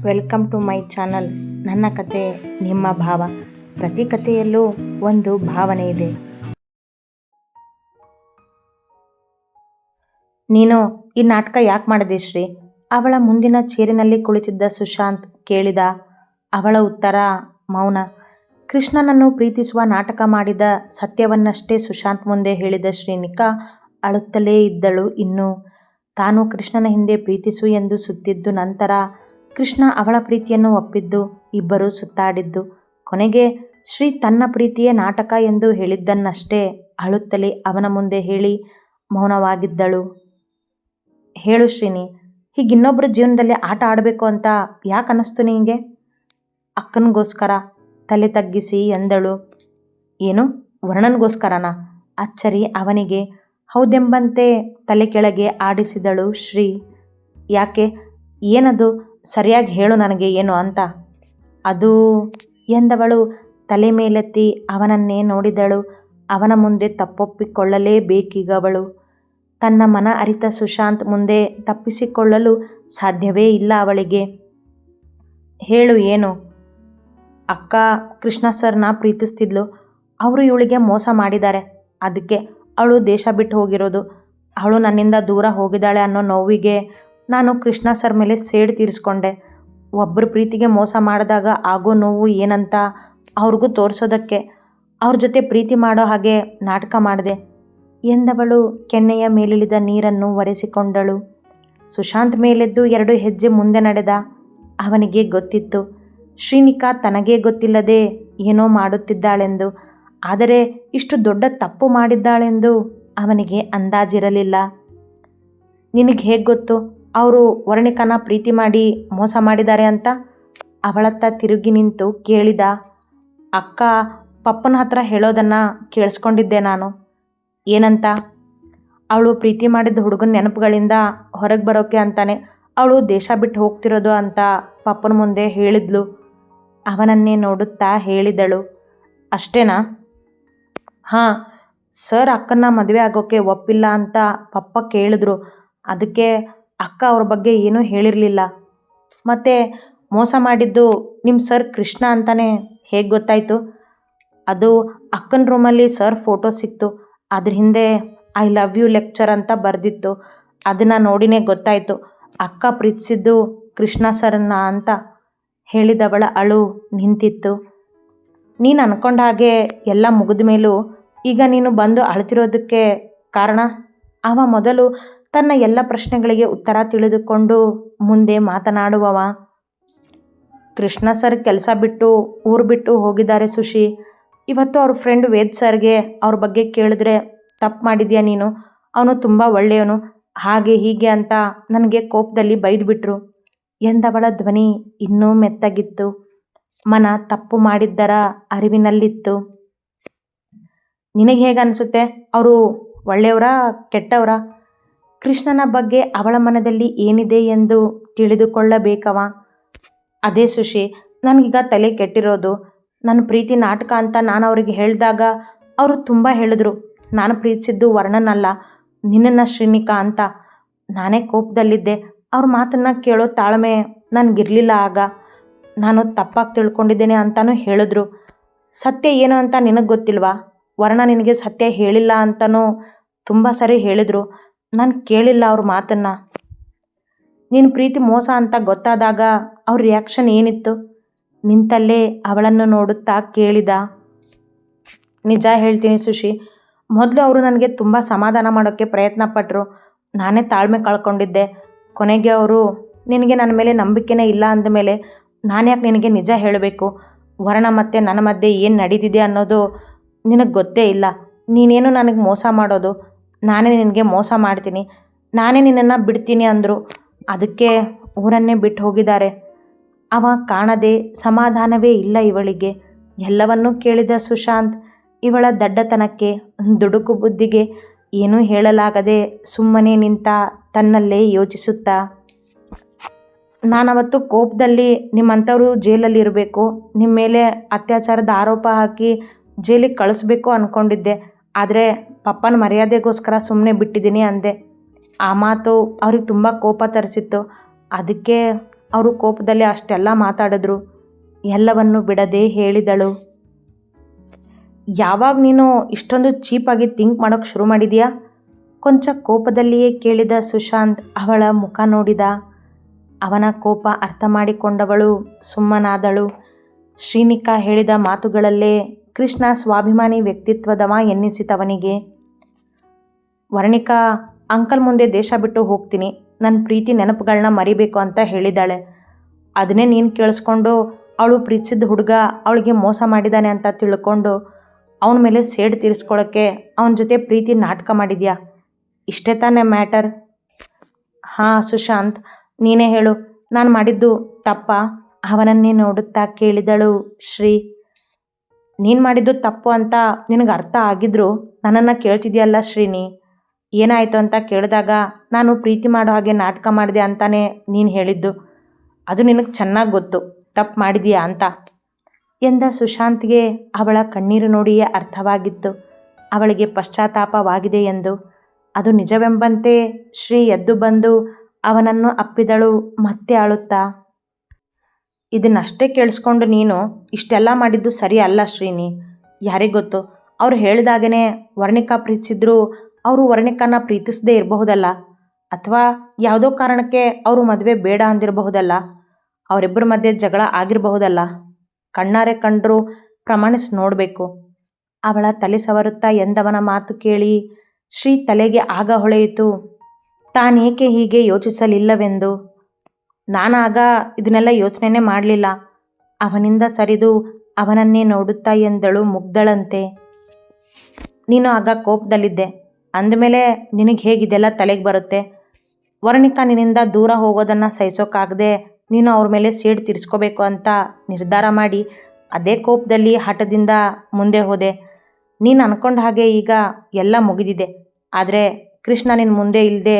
Welcome to my channel. ನನ್ನ ಕತೆ ನಿಮ್ಮ ಭಾವ. ಪ್ರತಿ ಕಥೆಯಲ್ಲೂ ಒಂದು ಭಾವನೆ ಇದೆ. ನೀನು ಈ ನಾಟಕ ಯಾಕೆ ಮಾಡಿದೆ ಶ್ರೀ? ಅವಳ ಮುಂದಿನ ಚೇರಿನಲ್ಲಿ ಕುಳಿತಿದ್ದ ಸುಶಾಂತ್ ಕೇಳಿದ. ಅವಳ ಉತ್ತರ ಮೌನ. ಕೃಷ್ಣನನ್ನು ಪ್ರೀತಿಸುವ ನಾಟಕ ಮಾಡಿದ ಸತ್ಯವನ್ನಷ್ಟೇ ಸುಶಾಂತ್ ಮುಂದೆ ಹೇಳಿದ ಶ್ರೀನಿಕಾ ಅಳುತ್ತಲೇ ಇದ್ದಳು. ಇನ್ನು ತಾನು ಕೃಷ್ಣನ ಹಿಂದೆ ಪ್ರೀತಿಸು ಎಂದು ಸುತ್ತಿದ್ದು, ನಂತರ ಕೃಷ್ಣ ಅವಳ ಪ್ರೀತಿಯನ್ನು ಒಪ್ಪಿದ್ದು, ಇಬ್ಬರೂ ಸುತ್ತಾಡಿದ್ದು, ಕೊನೆಗೆ ಶ್ರೀ ತನ್ನ ಪ್ರೀತಿಯೇ ನಾಟಕ ಎಂದು ಹೇಳಿದ್ದನ್ನಷ್ಟೇ ಅಳುತ್ತಲೇ ಅವನ ಮುಂದೆ ಹೇಳಿ ಮೌನವಾಗಿದ್ದಳು. ಹೇಳು ಶ್ರೀನಿ, ಹೀಗೆ ಇನ್ನೊಬ್ಬರ ಜೀವನದಲ್ಲಿ ಆಟ ಆಡಬೇಕು ಅಂತ ಯಾಕೆ ಅನ್ನಿಸ್ತು ನಿನಗೆ? ಅಕ್ಕನಿಗೋಸ್ಕರ ತಲೆ ತಗ್ಗಿಸಿ ಎಂದಳು. ಏನು, ವರ್ಣನ್ಗೋಸ್ಕರನಾ? ಅಚ್ಚರಿ ಅವನಿಗೆ. ಹೌದೆಂಬಂತೆ ತಲೆ ಕೆಳಗೆ ಆಡಿಸಿದಳು ಶ್ರೀ. ಯಾಕೆ, ಏನದು? ಸರಿಯಾಗಿ ಹೇಳು ನನಗೆ, ಏನು ಅಂತ. ಅದು ಎಂದವಳು ತಲೆ ಮೇಲೆತ್ತಿ ಅವನನ್ನೇ ನೋಡಿದಳು. ಅವನ ಮುಂದೆ ತಪ್ಪೊಪ್ಪಿಕೊಳ್ಳಲೇಬೇಕೀಗವಳು. ತನ್ನ ಮನ ಅರಿತ ಸುಶಾಂತ್ ಮುಂದೆ ತಪ್ಪಿಸಿಕೊಳ್ಳಲು ಸಾಧ್ಯವೇ ಇಲ್ಲ ಅವಳಿಗೆ. ಹೇಳು, ಏನು? ಅಕ್ಕ ಕೃಷ್ಣ ಸರ್ನ ಪ್ರೀತಿಸ್ತಿದ್ಲು. ಅವರು ಇವಳಿಗೆ ಮೋಸ ಮಾಡಿದ್ದಾರೆ. ಅದಕ್ಕೆ ಅವಳು ದೇಶ ಬಿಟ್ಟು ಹೋಗಿರೋದು. ಅವಳು ನನ್ನಿಂದ ದೂರ ಹೋಗಿದ್ದಾಳೆ ಅನ್ನೋ ನೋವಿಗೆ ನಾನು ಕೃಷ್ಣ ಸರ್ ಮೇಲೆ ಸೇಡು ತೀರಿಸ್ಕೊಂಡೆ. ಒಬ್ಬರು ಪ್ರೀತಿಗೆ ಮೋಸ ಮಾಡಿದಾಗ ಆಗೋ ನೋವು ಏನಂತ ಅವ್ರಿಗೂ ತೋರಿಸೋದಕ್ಕೆ ಅವ್ರ ಜೊತೆ ಪ್ರೀತಿ ಮಾಡೋ ಹಾಗೆ ನಾಟಕ ಮಾಡಿದೆ ಎಂದವಳು ಕೆನ್ನೆಯ ಮೇಲಿಳಿದ ನೀರನ್ನು ಒರೆಸಿಕೊಂಡಳು. ಸುಶಾಂತ್ ಮೇಲೆದ್ದು 2 ಹೆಜ್ಜೆ ಮುಂದೆ ನಡೆದ. ಅವನಿಗೆ ಗೊತ್ತಿತ್ತು, ಶ್ರೀನಿಕಾ ತನಗೇ ಗೊತ್ತಿಲ್ಲದೆ ಏನೋ ಮಾಡುತ್ತಿದ್ದಾಳೆಂದು. ಆದರೆ ಇಷ್ಟು ದೊಡ್ಡ ತಪ್ಪು ಮಾಡಿದ್ದಾಳೆಂದು ಅವನಿಗೆ ಅಂದಾಜಿರಲಿಲ್ಲ. ನಿನಗೆ ಹೇಗೆ ಗೊತ್ತು ಅವರು ವರ್ಣಿಕನ ಪ್ರೀತಿ ಮಾಡಿ ಮೋಸ ಮಾಡಿದ್ದಾರೆ ಅಂತ? ಅವಳತ್ತ ತಿರುಗಿ ನಿಂತು ಕೇಳಿದ. ಅಕ್ಕ ಪಪ್ಪನ ಹತ್ರ ಹೇಳೋದನ್ನು ಕೇಳಿಸ್ಕೊಂಡಿದ್ದೆ ನಾನು. ಏನಂತ? ಅವಳು ಪ್ರೀತಿ ಮಾಡಿದ ಹುಡುಗನ ನೆನಪುಗಳಿಂದ ಹೊರಗೆ ಬರೋಕೆ ಅಂತಾನೆ ಅವಳು ದೇಶ ಬಿಟ್ಟು ಹೋಗ್ತಿರೋದು ಅಂತ ಪಪ್ಪನ ಮುಂದೆ ಹೇಳಿದ್ಲು. ಅವನನ್ನೇ ನೋಡುತ್ತಾ ಹೇಳಿದಳು. ಅಷ್ಟೇನಾ? ಹಾಂ, ಸರ್ ಅಕ್ಕನ ಮದುವೆ ಆಗೋಕ್ಕೆ ಒಪ್ಪಿಲ್ಲ ಅಂತ ಪಪ್ಪ ಕೇಳಿದ್ರು. ಅದಕ್ಕೆ ಅಕ್ಕ ಅವ್ರ ಬಗ್ಗೆ ಏನೂ ಹೇಳಿರಲಿಲ್ಲ. ಮತ್ತು ಮೋಸ ಮಾಡಿದ್ದು ನಿಮ್ಮ ಸರ್ ಕೃಷ್ಣ ಅಂತಾನೆ ಹೇಗೆ ಗೊತ್ತಾಯಿತು? ಅದು ಅಕ್ಕನ ರೂಮಲ್ಲಿ ಸರ್ ಫೋಟೋ ಸಿಕ್ತು. ಅದ್ರ ಹಿಂದೆ ಐ ಲವ್ ಯು ಲೆಕ್ಚರ್ ಅಂತ ಬರೆದಿತ್ತು. ಅದನ್ನು ನೋಡಿನೇ ಗೊತ್ತಾಯಿತು ಅಕ್ಕ ಪ್ರೀತಿಸಿದ್ದು ಕೃಷ್ಣ ಸರ್ನ ಅಂತ ಹೇಳಿದವಳ ಅಳು ನಿಂತಿತ್ತು. ನೀನು ಅಂದ್ಕೊಂಡ ಹಾಗೆ ಎಲ್ಲ ಮುಗಿದ ಮೇಲೂ ಈಗ ನೀನು ಬಂದು ಅಳ್ತಿರೋದಕ್ಕೆ ಕಾರಣ? ಅವ ಮೊದಲು ತನ್ನ ಎಲ್ಲ ಪ್ರಶ್ನೆಗಳಿಗೆ ಉತ್ತರ ತಿಳಿದುಕೊಂಡು ಮುಂದೆ ಮಾತನಾಡುವವ. ಕೃಷ್ಣ ಸರ್ ಕೆಲಸ ಬಿಟ್ಟು ಊರು ಬಿಟ್ಟು ಹೋಗಿದ್ದಾರೆ ಸುಶಿ. ಇವತ್ತು ಅವ್ರ ಫ್ರೆಂಡ್ ವೇದ್ ಸರ್ಗೆ ಅವ್ರ ಬಗ್ಗೆ ಕೇಳಿದ್ರೆ ತಪ್ಪು ಮಾಡಿದ್ಯಾ ನೀನು, ಅವನು ತುಂಬ ಒಳ್ಳೆಯವನು, ಹಾಗೆ ಹೀಗೆ ಅಂತ ನನಗೆ ಕೋಪದಲ್ಲಿ ಬೈದುಬಿಟ್ರು ಎಂದವಳ ಧ್ವನಿ ಇನ್ನೂ ಮೆತ್ತಗಿತ್ತು. ಮನ ತಪ್ಪು ಮಾಡಿದ್ದರ ಅರಿವಿನಲ್ಲಿತ್ತು. ನಿನಗೆ ಹೇಗೆ ಅನಿಸುತ್ತೆ? ಅವರು ಒಳ್ಳೆಯವರಾ ಕೆಟ್ಟವರಾ? ಕೃಷ್ಣನ ಬಗ್ಗೆ ಅವಳ ಮನದಲ್ಲಿ ಏನಿದೆ ಎಂದು ತಿಳಿದುಕೊಳ್ಳಬೇಕವ. ಅದೇ ಸುಶಿ, ನನಗೀಗ ತಲೆ ಕೆಟ್ಟಿರೋದು. ನನ್ನ ಪ್ರೀತಿ ನಾಟಕ ಅಂತ ನಾನು ಅವರಿಗೆ ಹೇಳಿದಾಗ ಅವರು ತುಂಬ ಹೇಳಿದ್ರು ನಾನು ಪ್ರೀತಿಸಿದ್ದು ವರ್ಣನಲ್ಲ, ನಿನ್ನನ್ನು ಶ್ರೀನಿಕಾ ಅಂತ. ನಾನೇ ಕೋಪದಲ್ಲಿದ್ದೆ. ಅವ್ರ ಮಾತನ್ನು ಕೇಳೋ ತಾಳ್ಮೆ ನನಗಿರಲಿಲ್ಲ. ಆಗ ನಾನು ತಪ್ಪಾಗಿ ತಿಳ್ಕೊಂಡಿದ್ದೇನೆ ಅಂತಲೂ ಹೇಳಿದ್ರು. ಸತ್ಯ ಏನು ಅಂತ ನಿನಗೆ ಗೊತ್ತಿಲ್ವಾ? ವರ್ಣ ನಿನಗೆ ಸತ್ಯ ಹೇಳಿಲ್ಲ ಅಂತಲೂ ತುಂಬ ಸರಿ ಹೇಳಿದರು. ನಾನು ಕೇಳಿಲ್ಲ ಅವ್ರ ಮಾತನ್ನು. ನಿನ್ನ ಪ್ರೀತಿ ಮೋಸ ಅಂತ ಗೊತ್ತಾದಾಗ ಅವ್ರ ರಿಯಾಕ್ಷನ್ ಏನಿತ್ತು? ನಿಂತಲ್ಲೇ ಅವಳನ್ನು ನೋಡುತ್ತಾ ಕೇಳಿದ. ನಿಜ ಹೇಳ್ತೀನಿ ಸುಶಿ, ಮೊದಲು ಅವರು ನನಗೆ ತುಂಬ ಸಮಾಧಾನ ಮಾಡೋಕ್ಕೆ ಪ್ರಯತ್ನ ಪಟ್ಟರು. ನಾನೇ ತಾಳ್ಮೆ ಕಳ್ಕೊಂಡಿದ್ದೆ. ಕೊನೆಗೆ ಅವರು, ನಿನಗೆ ನನ್ನ ಮೇಲೆ ನಂಬಿಕೆನೇ ಇಲ್ಲ ಅಂದಮೇಲೆ ನಾನು ಯಾಕೆ ನಿನಗೆ ನಿಜ ಹೇಳಬೇಕು? ವರ್ಣ ಮತ್ತು ನನ್ನ ಮಧ್ಯೆ ಏನು ನಡೀತಿದೆ ಅನ್ನೋದು ನಿನಗೆ ಗೊತ್ತೇ ಇಲ್ಲ. ನೀನೇನು ನನಗೆ ಮೋಸ ಮಾಡೋದು, ನಾನೇ ನಿನಗೆ ಮೋಸ ಮಾಡ್ತೀನಿ, ನಾನೇ ನಿನ್ನನ್ನು ಬಿಡ್ತೀನಿ ಅಂದರು. ಅದಕ್ಕೆ ಊರನ್ನೇ ಬಿಟ್ಟು ಹೋಗಿದ್ದಾರೆ. ಅವ ಕಾಣದೆ ಸಮಾಧಾನವೇ ಇಲ್ಲ ಇವಳಿಗೆ. ಎಲ್ಲವನ್ನೂ ಕೇಳಿದ ಸುಶಾಂತ್ ಇವಳ ದಡ್ಡತನಕ್ಕೆ, ದುಡುಕು ಬುದ್ಧಿಗೆ ಏನೂ ಹೇಳಲಾಗದೆ ಸುಮ್ಮನೆ ನಿಂತ, ತನ್ನಲ್ಲೇ ಯೋಚಿಸುತ್ತಾ. ನಾನವತ್ತು ಕೋಪದಲ್ಲಿ ನಿಮ್ಮಂಥವರು ಜೈಲಲ್ಲಿ ಇರಬೇಕು, ನಿಮ್ಮ ಮೇಲೆ ಅತ್ಯಾಚಾರದ ಆರೋಪ ಹಾಕಿ ಜೈಲಿಗೆ ಕಳಿಸ್ಬೇಕು ಅಂದ್ಕೊಂಡಿದ್ದೆ. ಆದರೆ ಪಪ್ಪನ ಮರ್ಯಾದೆಗೋಸ್ಕರ ಸುಮ್ಮನೆ ಬಿಟ್ಟಿದ್ದೀನಿ ಅಂದೆ. ಆ ಮಾತು ಅವ್ರಿಗೆ ತುಂಬ ಕೋಪ ತರಿಸಿತ್ತು. ಅದಕ್ಕೆ ಅವರು ಕೋಪದಲ್ಲಿ ಅಷ್ಟೆಲ್ಲ ಮಾತಾಡಿದ್ರು. ಎಲ್ಲವನ್ನು ಬಿಡದೆ ಹೇಳಿದಳು, ಯಾವಾಗ ನೀನು ಇಷ್ಟೊಂದು ಚೀಪಾಗಿ ಥಿಂಕ್ ಮಾಡೋಕ್ಕೆ ಶುರು ಮಾಡಿದೀಯಾ? ಕೊಂಚ ಕೋಪದಲ್ಲಿಯೇ ಕೇಳಿದ ಸುಶಾಂತ್ ಅವಳ ಮುಖ ನೋಡಿದ. ಅವನ ಕೋಪ ಅರ್ಥ ಮಾಡಿಕೊಂಡವಳು ಸುಮ್ಮನಾದಳು. ಶ್ರೀನಿಕಾ ಹೇಳಿದ ಮಾತುಗಳಲ್ಲೇ ಕೃಷ್ಣ ಸ್ವಾಭಿಮಾನಿ ವ್ಯಕ್ತಿತ್ವದವ ಎನ್ನಿಸಿತವನಿಗೆ. ವರ್ಣಿಕಾ ಅಂಕಲ್ ಮುಂದೆ ದೇಶ ಬಿಟ್ಟು ಹೋಗ್ತೀನಿ, ನನ್ನ ಪ್ರೀತಿ ನೆನಪುಗಳನ್ನ ಮರಿಬೇಕು ಅಂತ ಹೇಳಿದ್ದಾಳೆ. ಅದನ್ನೇ ನೀನು ಕೇಳಿಸ್ಕೊಂಡು ಅವಳು ಪ್ರೀತಿಸಿದ ಹುಡುಗ ಅವಳಿಗೆ ಮೋಸ ಮಾಡಿದ್ದಾನೆ ಅಂತ ತಿಳ್ಕೊಂಡು ಅವನ ಮೇಲೆ ಸೇಡು ತೀರಿಸ್ಕೊಳ್ಳೋಕ್ಕೆ ಅವನ ಜೊತೆ ಪ್ರೀತಿ ನಾಟಕ ಮಾಡಿದ್ಯಾ? ಇಷ್ಟೇ ತಾನೇ ಮ್ಯಾಟರ್? ಹಾಂ ಸುಶಾಂತ್, ನೀನೇ ಹೇಳು, ನಾನು ಮಾಡಿದ್ದು ತಪ್ಪಾ? ಅವನನ್ನೇ ನೋಡುತ್ತಾ ಕೇಳಿದಳು ಶ್ರೀ. ನೀನು ಮಾಡಿದ್ದು ತಪ್ಪು ಅಂತ ನಿನಗೆ ಅರ್ಥ ಆಗಿದ್ರು ನನ್ನನ್ನು ಕೇಳ್ತಿದ್ಯಲ್ಲ ಶ್ರೀನಿ. ಏನಾಯಿತು ಅಂತ ಕೇಳಿದಾಗ ನಾನು ಪ್ರೀತಿ ಮಾಡೋ ಹಾಗೆ ನಾಟಕ ಮಾಡಿದೆ ಅಂತಾನೆ ನೀನು ಹೇಳಿದ್ದು. ಅದು ನಿನಗೆ ಚೆನ್ನಾಗಿ ಗೊತ್ತು ತಪ್ಪು ಮಾಡಿದೀಯಾ ಅಂತ ಎಂದ ಸುಶಾಂತ್ಗೆ ಅವಳ ಕಣ್ಣೀರು ನೋಡಿಯೇ ಅರ್ಥವಾಗಿತ್ತು ಅವಳಿಗೆ ಪಶ್ಚಾತ್ತಾಪವಾಗಿದೆ ಎಂದು. ಅದು ನಿಜವೆಂಬಂತೆ ಶ್ರೀ ಎದ್ದು ಬಂದು ಅವನನ್ನು ಅಪ್ಪಿದಳು, ಮತ್ತೆ ಅಳುತ್ತಾ. ಇದನ್ನಷ್ಟೇ ಕೇಳಿಸ್ಕೊಂಡು ನೀನು ಇಷ್ಟೆಲ್ಲ ಮಾಡಿದ್ದು ಸರಿ ಅಲ್ಲ ಶ್ರೀನಿ. ಯಾರಿಗೊತ್ತು, ಅವ್ರು ಹೇಳಿದಾಗೇ ವರ್ಣಿಕಾ ಪ್ರೀತಿಸಿದ್ರು ಅವರು ವರ್ಣಿಕಾನ ಪ್ರೀತಿಸದೇ ಇರಬಹುದಲ್ಲ, ಅಥವಾ ಯಾವುದೋ ಕಾರಣಕ್ಕೆ ಅವರು ಮದುವೆ ಬೇಡ ಅಂದಿರಬಹುದಲ್ಲ, ಅವರಿಬ್ಬರ ಮಧ್ಯೆ ಜಗಳ ಆಗಿರಬಹುದಲ್ಲ. ಕಣ್ಣಾರೆ ಕಂಡರೂ ಪ್ರಮಾಣಿಸಿ ನೋಡಬೇಕು. ಅವಳ ತಲೆ ಸವರುತ್ತಾ ಎಂದವನ ಮಾತು ಕೇಳಿ ಶ್ರೀ ತಲೆಗೆ ಆಗ ಹೊಳೆಯಿತು, ತಾನೇಕೆ ಹೀಗೆ ಯೋಚಿಸಲಿಲ್ಲವೆಂದು. ನಾನಾಗ ಇದನ್ನೆಲ್ಲ ಯೋಚನೆನೇ ಮಾಡಲಿಲ್ಲ. ಅವನಿಂದ ಸರಿದು ಅವನನ್ನೇ ನೋಡುತ್ತಾ ಎಂದಳು ಮುಗ್ಧಳಂತೆ. ನೀನು ಆಗ ಕೋಪದಲ್ಲಿದ್ದೆ ಅಂದಮೇಲೆ ನಿನಗೆ ಹೇಗಿದೆಲ್ಲ ತಲೆಗೆ ಬರುತ್ತೆ? ವರ್ಣಿಕಾ ನಿನ್ನಿಂದ ದೂರ ಹೋಗೋದನ್ನು ಸಹಿಸೋಕ್ಕಾಗದೆ ನೀನು ಅವ್ರ ಮೇಲೆ ಸೇಡು ತೀರಿಸ್ಕೋಬೇಕು ಅಂತ ನಿರ್ಧಾರ ಮಾಡಿ ಅದೇ ಕೋಪದಲ್ಲಿ ಹಠದಿಂದ ಮುಂದೆ ಹೋದೆ. ನೀನು ಅಂದ್ಕೊಂಡ ಹಾಗೆ ಈಗ ಎಲ್ಲ ಮುಗಿದಿದೆ. ಆದರೆ ಕೃಷ್ಣ ನಿನ್ನ ಮುಂದೆ ಇಲ್ಲದೆ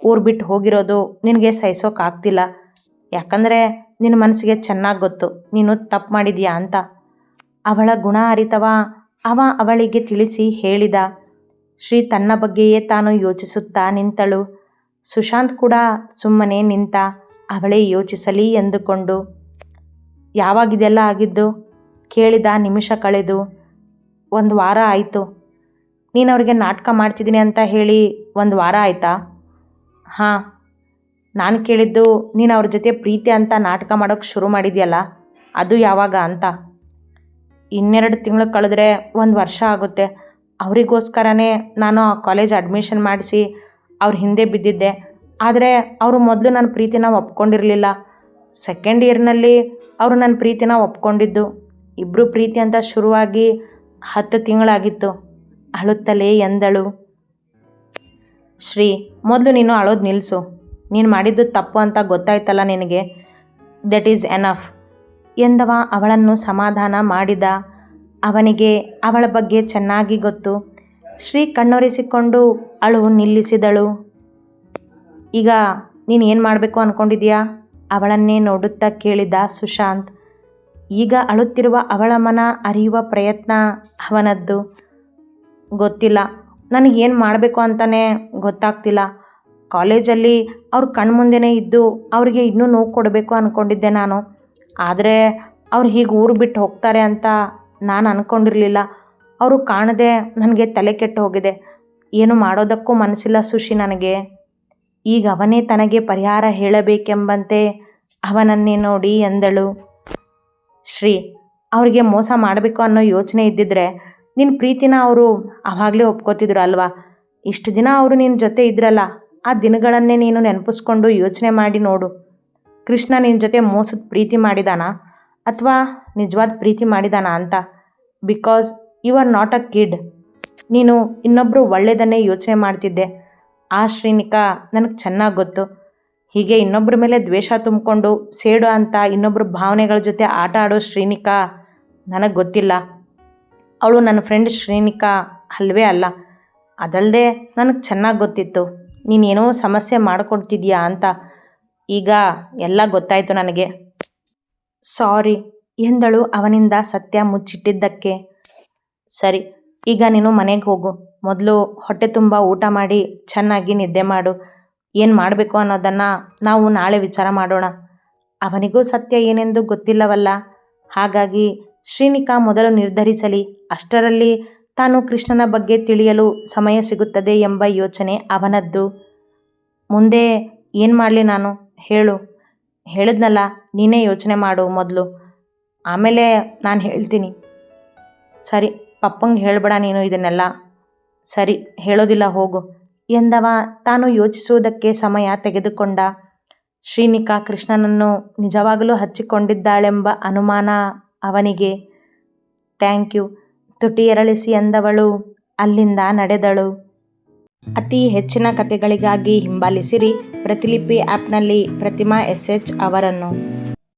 ಊರು ಬಿಟ್ಟು ಹೋಗಿರೋದು ನಿನಗೆ ಸಹಿಸೋಕ್ಕಾಗ್ತಿಲ್ಲ. ಯಾಕಂದರೆ ನಿನ್ನ ಮನಸ್ಸಿಗೆ ಚೆನ್ನಾಗಿ ಗೊತ್ತು ನೀನು ತಪ್ಪು ಮಾಡಿದೀಯಾ ಅಂತ. ಅವಳ ಗುಣ ಅರಿತವ ಅವ ಅವಳಿಗೆ ತಿಳಿಸಿ ಹೇಳಿದ. ಶ್ರೀ ತನ್ನ ಬಗ್ಗೆಯೇ ತಾನು ಯೋಚಿಸುತ್ತಾ ನಿಂತಳು. ಸುಶಾಂತ್ ಕೂಡ ಸುಮ್ಮನೆ ನಿಂತ, ಅವಳೇ ಯೋಚಿಸಲಿ ಎಂದುಕೊಂಡು. ಯಾವಾಗಿದೆಲ್ಲ ಆಗಿದ್ದು ಕೇಳಿದ ನಿಮಿಷ ಕಳೆದು. 1 ವಾರ ಆಯಿತು. ನೀನು ಅವ್ರಿಗೆ ನಾಟಕ ಮಾಡ್ತಿದ್ದೀನಿ ಅಂತ ಹೇಳಿ 1 ವಾರ ಆಯಿತಾ? ಹಾಂ. ನಾನು ಕೇಳಿದ್ದು ನೀನು ಅವ್ರ ಜೊತೆ ಪ್ರೀತಿ ಅಂತ ನಾಟಕ ಮಾಡೋಕ್ಕೆ ಶುರು ಮಾಡಿದ್ಯಲ್ಲ, ಅದು ಯಾವಾಗ ಅಂತ. 2 ತಿಂಗಳು ಕಳೆದ್ರೆ 1 ವರ್ಷ ಆಗುತ್ತೆ. ಅವರಿಗೋಸ್ಕರನೇ ನಾನು ಆ ಕಾಲೇಜ್ ಅಡ್ಮಿಷನ್ ಮಾಡಿಸಿ ಅವ್ರ ಹಿಂದೆ ಬಿದ್ದಿದ್ದೆ. ಆದರೆ ಅವರು ಮೊದಲು ನನ್ನ ಪ್ರೀತಿನ ಒಪ್ಕೊಂಡಿರಲಿಲ್ಲ. 2nd ಇಯರ್ನಲ್ಲಿ ಅವರು ನನ್ನ ಪ್ರೀತಿನ ಒಪ್ಕೊಂಡಿದ್ದು. ಇಬ್ಬರು ಪ್ರೀತಿ ಅಂತ ಶುರುವಾಗಿ 10 ತಿಂಗಳಾಗಿತ್ತು. ಅಳುತ್ತಲೇ ಎಂದಳು. ಶ್ರೀ, ಮೊದಲು ನೀನು ಅಳೋದು ನಿಲ್ಲಿಸು. ನೀನು ಮಾಡಿದ್ದು ತಪ್ಪು ಅಂತ ಗೊತ್ತಾಯ್ತಲ್ಲ ನಿನಗೆ, ದಟ್ ಈಸ್ ಎನಫ್ ಎಂದವ ಅವಳನ್ನು ಸಮಾಧಾನ ಮಾಡಿದ. ಅವನಿಗೆ ಅವಳ ಬಗ್ಗೆ ಚೆನ್ನಾಗಿ ಗೊತ್ತು. ಶ್ರೀ ಕಣ್ಣೊರೆಸಿಕೊಂಡು ಅಳು ನಿಲ್ಲಿಸಿದಳು. ಈಗ ನೀನು ಏನು ಮಾಡಬೇಕು ಅಂದ್ಕೊಂಡಿದ್ಯಾ? ಅವಳನ್ನೇ ನೋಡುತ್ತಾ ಕೇಳಿದ ಸುಶಾಂತ್. ಈಗ ಅಳುತ್ತಿರುವ ಅವಳ ಮನ ಅರಿಯುವ ಪ್ರಯತ್ನ ಅವನದ್ದು. ಗೊತ್ತಿಲ್ಲ, ನನಗೇನು ಮಾಡಬೇಕು ಅಂತಲೇ ಗೊತ್ತಾಗ್ತಿಲ್ಲ. ಕಾಲೇಜಲ್ಲಿ ಅವ್ರ ಕಣ್ಮುಂದೆನೇ ಇದ್ದು ಅವ್ರಿಗೆ ಇನ್ನೂ ನೋವು ಕೊಡಬೇಕು ಅಂದ್ಕೊಂಡಿದ್ದೆ ನಾನು. ಆದರೆ ಅವ್ರು ಹೀಗೆ ಊರು ಬಿಟ್ಟು ಹೋಗ್ತಾರೆ ಅಂತ ನಾನು ಅಂದ್ಕೊಂಡಿರಲಿಲ್ಲ. ಅವರು ಕಾಣದೆ ನನಗೆ ತಲೆ ಕೆಟ್ಟು ಹೋಗಿದೆ. ಏನು ಮಾಡೋದಕ್ಕೂ ಮನಸ್ಸಿಲ್ಲ ಸುಶಿ ನನಗೆ. ಈಗ ಅವನೇ ತನಗೆ ಪರಿಹಾರ ಹೇಳಬೇಕೆಂಬಂತೆ ಅವನನ್ನೇ ನೋಡಿ ಎಂದಳು. ಶ್ರೀ, ಅವ್ರಿಗೆ ಮೋಸ ಮಾಡಬೇಕು ಅನ್ನೋ ಯೋಚನೆ ಇದ್ದಿದ್ರೆ ನಿನ್ನ ಪ್ರೀತಿನ ಅವರು ಆವಾಗಲೇ ಒಪ್ಕೋತಿದ್ರು ಅಲ್ವಾ? ಇಷ್ಟು ದಿನ ಅವರು ನಿನ್ನ ಜೊತೆ ಇದ್ರಲ್ಲ, ಆ ದಿನಗಳನ್ನೇ ನೀನು ನೆನಪಿಸ್ಕೊಂಡು ಯೋಚನೆ ಮಾಡಿ ನೋಡು. ಕೃಷ್ಣ ನಿನ್ನ ಜೊತೆ ಮೋಸದ ಪ್ರೀತಿ ಮಾಡಿದಾನಾ ಅಥವಾ ನಿಜವಾದ ಪ್ರೀತಿ ಮಾಡಿದಾನಾ ಅಂತ. Because you are not a kid. ನೀನು ಇನ್ನೊಬ್ಬರು ಒಳ್ಳೆಯದನ್ನೇ ಯೋಚನೆ ಮಾಡ್ತಿದ್ದೆ. ಆ ಶ್ರೀನಿಕಾ ನನಗೆ ಚೆನ್ನಾಗಿ ಗೊತ್ತು. ಹೀಗೆ ಇನ್ನೊಬ್ಬರ ಮೇಲೆ ದ್ವೇಷ ತುಂಬಿಕೊಂಡು ಸೇಡು ಅಂತ ಇನ್ನೊಬ್ಬರ ಭಾವನೆಗಳ ಜೊತೆ ಆಟ ಆಡೋ ಶ್ರೀನಿಕಾ ನನಗೆ ಗೊತ್ತಿಲ್ಲ. ಅವಳು ನನ್ನ ಫ್ರೆಂಡ್ ಶ್ರೀನಿಕಾ ಅಲ್ವೇ ಅಲ್ಲ. ಅದಲ್ಲದೆ ನನಗೆ ಚೆನ್ನಾಗಿ ಗೊತ್ತಿತ್ತು ನೀನೇನೋ ಸಮಸ್ಯೆ ಮಾಡಿಕೊಡ್ತಿದ್ಯಾ ಅಂತ. ಈಗ ಎಲ್ಲ ಗೊತ್ತಾಯಿತು ನನಗೆ. ಸಾರಿ ಎಂದಳು ಅವನಿಂದ ಸತ್ಯ ಮುಚ್ಚಿಟ್ಟಿದ್ದಕ್ಕೆ. ಸರಿ, ಈಗ ನೀನು ಮನೆಗೆ ಹೋಗು. ಮೊದಲು ಹೊಟ್ಟೆ ತುಂಬ ಊಟ ಮಾಡಿ ಚೆನ್ನಾಗಿ ನಿದ್ದೆ ಮಾಡು. ಏನು ಮಾಡಬೇಕು ಅನ್ನೋದನ್ನು ನಾವು ನಾಳೆ ವಿಚಾರ ಮಾಡೋಣ. ಅವನಿಗೂ ಸತ್ಯ ಏನೆಂದು ಗೊತ್ತಿಲ್ಲವಲ್ಲ. ಹಾಗಾಗಿ ಶ್ರೀನಿಕಾ ಮೊದಲು ನಿರ್ಧರಿಸಲಿ, ಅಷ್ಟರಲ್ಲಿ ತಾನು ಕೃಷ್ಣನ ಬಗ್ಗೆ ತಿಳಿಯಲು ಸಮಯ ಸಿಗುತ್ತದೆ ಎಂಬ ಯೋಚನೆ ಅವನದ್ದು. ಮುಂದೆ ಏನು ಮಾಡಲಿ ನಾನು? ಹೇಳು. ಹೇಳಿದ್ನಲ್ಲ, ನೀನೇ ಯೋಚನೆ ಮಾಡು ಮೊದಲು, ಆಮೇಲೆ ನಾನು ಹೇಳ್ತೀನಿ. ಸರಿ, ಪಪ್ಪಂಗೆ ಹೇಳಬೇಡ ನೀನು ಇದನ್ನೆಲ್ಲ. ಸರಿ, ಹೇಳೋದಿಲ್ಲ ಹೋಗು ಎಂದವ ತಾನು ಯೋಚಿಸುವುದಕ್ಕೆ ಸಮಯ ತೆಗೆದುಕೊಂಡ. ಶ್ರೀನಿಕಾ ಕೃಷ್ಣನನ್ನು ನಿಜವಾಗಲೂ ಹಚ್ಚಿಕೊಂಡಿದ್ದಾಳೆಂಬ ಅನುಮಾನ ಅವನಿಗೆ. ಥ್ಯಾಂಕ್ ಯು, ತುಟಿ ಎರಳಿಸಿ ಎಂದವಳು ಅಲ್ಲಿಂದ ನಡೆದಳು. ಅತಿ ಹೆಚ್ಚಿನ ಕಥೆಗಳಿಗಾಗಿ ಹಿಂಬಾಲಿಸಿರಿ ಪ್ರತಿಲಿಪಿ ಆ್ಯಪ್ನಲ್ಲಿ ಪ್ರತಿಮಾ SH ಅವರನ್ನು.